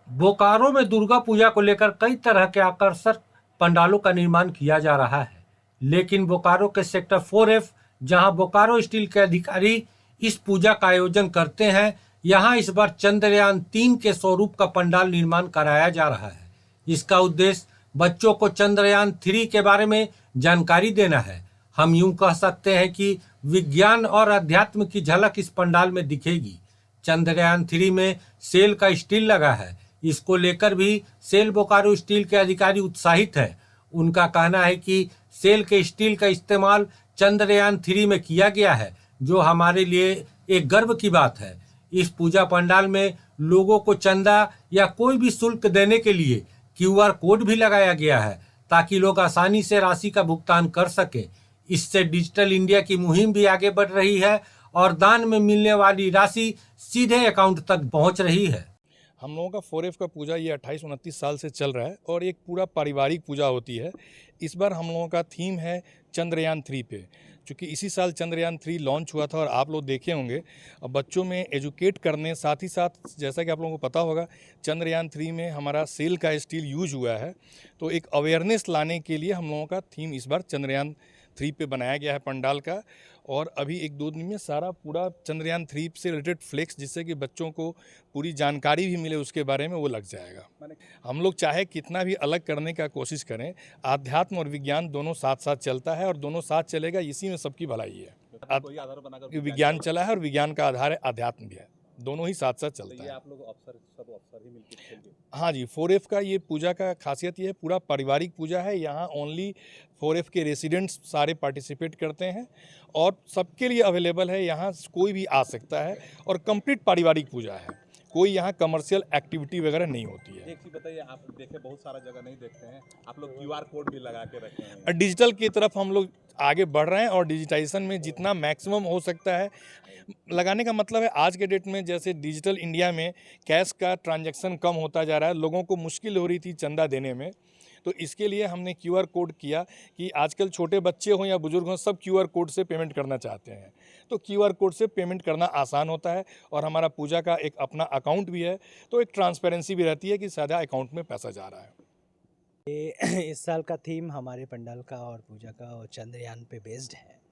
बोकारो में दुर्गा पूजा को लेकर कई तरह के आकर्षक पंडालों का निर्माण किया जा रहा है, लेकिन बोकारो के सेक्टर 4F, जहां बोकारो स्टील के अधिकारी इस पूजा का आयोजन करते हैं, यहां इस बार चंद्रयान-3 के स्वरूप का पंडाल निर्माण कराया जा रहा है। इसका उद्देश्य बच्चों को चंद्रयान-3 के बारे में जानकारी देना है। हम यूं कह सकते हैं कि विज्ञान और अध्यात्म की झलक इस पंडाल में दिखेगी। चंद्रयान-3 में सेल का स्टील लगा है। इसको लेकर भी सेल बोकारो स्टील के अधिकारी उत्साहित हैं। उनका कहना है कि सेल के स्टील का इस्तेमाल चंद्रयान-3 में किया गया है, जो हमारे लिए एक गर्व की बात है। इस पूजा पंडाल में लोगों को चंदा या कोई भी शुल्क देने के लिए QR कोड भी लगाया गया है, ताकि लोग आसानी से राशि का भुगतान कर सके। इससे डिजिटल इंडिया की मुहिम भी आगे बढ़ रही है और दान में मिलने वाली राशि सीधे अकाउंट तक पहुंच रही है। हम लोगों का 4F का पूजा ये 28-29 साल से चल रहा है और एक पूरा पारिवारिक पूजा होती है। इस बार हम लोगों का थीम है चंद्रयान-3 पे, क्योंकि इसी साल चंद्रयान-3 लॉन्च हुआ था और आप लोग देखे होंगे। अब बच्चों में एजुकेट करने, साथ ही साथ जैसा कि आप लोगों को पता होगा, चंद्रयान-3 में हमारा सेल का स्टील यूज हुआ है, तो एक अवेयरनेस लाने के लिए हम लोगों का थीम इस बार चंद्रयान-3 पे बनाया गया है पंडाल का। और अभी 1-2 दिन में सारा पूरा चंद्रयान-3 से रिलेटेड फ्लेक्स, जिससे कि बच्चों को पूरी जानकारी भी मिले उसके बारे में, वो लग जाएगा। हम लोग चाहे कितना भी अलग करने का कोशिश करें, आध्यात्म और विज्ञान दोनों साथ साथ चलता है और दोनों साथ चलेगा, इसी में सबकी भलाई है। विज्ञान चला है और विज्ञान का आधार है अध्यात्म भी है, दोनों ही साथ साथ चलता है। आप लोग सब अफसर ही मिलकर खेलेंगे? हाँ जी, 4F का ये पूजा का खासियत ये है, पूरा पारिवारिक पूजा है। यहाँ ओनली 4F के रेसिडेंट्स सारे पार्टिसिपेट करते हैं और सबके लिए अवेलेबल है। यहाँ कोई भी आ सकता है और कंप्लीट पारिवारिक पूजा है। कोई यहाँ कमर्शियल एक्टिविटी वगैरह नहीं होती है। एक चीज़ बताइए, आप देखे बहुत सारा जगह नहीं देखते हैं, आप लोग QR कोड भी लगा के रखे हैं। डिजिटल की तरफ हम लोग आगे बढ़ रहे हैं और डिजिटाइजेशन में जितना मैक्सिमम हो सकता है लगाने का मतलब है, आज के डेट में जैसे डिजिटल इंडिया में कैश का ट्रांजैक्शन कम होता जा रहा है, लोगों को मुश्किल हो रही थी चंदा देने में, तो इसके लिए हमने QR कोड किया कि आजकल छोटे बच्चे हों या बुजुर्ग हों, सब QR कोड से पेमेंट करना चाहते हैं। तो QR कोड से पेमेंट करना आसान होता है और हमारा पूजा का एक अपना अकाउंट भी है, तो एक ट्रांसपेरेंसी भी रहती है कि सीधा अकाउंट में पैसा जा रहा है। इस साल का थीम हमारे पंडाल का और पूजा का चंद्रयान पे बेस्ड है।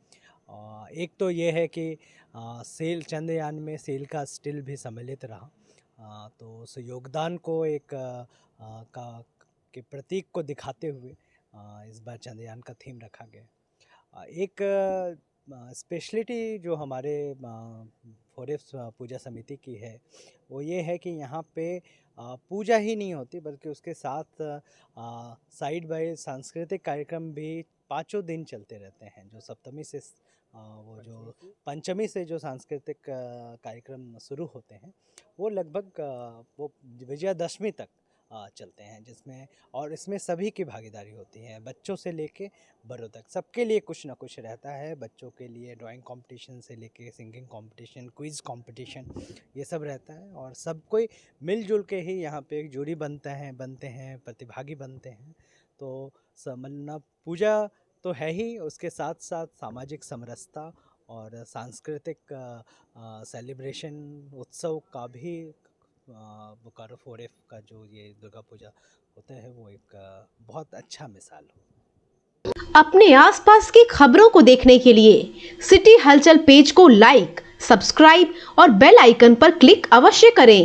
एक तो ये है कि सेल चंद्रयान में सेल का स्टील भी सम्मिलित रहा, तो उस योगदान को एक के प्रतीक को दिखाते हुए इस बार चंद्रयान का थीम रखा गया। एक स्पेशलिटी जो हमारे 4F पूजा समिति की है, वो ये है कि यहाँ पे पूजा ही नहीं होती, बल्कि उसके साथ साइड बाय सांस्कृतिक कार्यक्रम भी 5 दिन चलते रहते हैं। जो सप्तमी से वो जो पंचमी से जो सांस्कृतिक कार्यक्रम शुरू होते हैं, वो लगभग वो विजयादशमी तक चलते हैं, जिसमें और इसमें सभी की भागीदारी होती है, बच्चों से लेके बड़ों तक, सबके लिए कुछ ना कुछ रहता है। बच्चों के लिए ड्राइंग कंपटीशन से लेके सिंगिंग कंपटीशन, क्विज़ कंपटीशन, ये सब रहता है और सब कोई मिलजुल के ही यहाँ पे एक जोड़ी बनते हैं, प्रतिभागी बनते हैं। तो समन्वय पूजा तो है ही, उसके साथ साथ सामाजिक समरसता और सांस्कृतिक सेलिब्रेशन उत्सव का भी बोकारो 4F का जो ये दुर्गा पूजा होता है, वो एक बहुत अच्छा मिसाल हो। अपने आसपास की खबरों को देखने के लिए सिटी हलचल पेज को लाइक, सब्सक्राइब और बेल आइकन पर क्लिक अवश्य करें।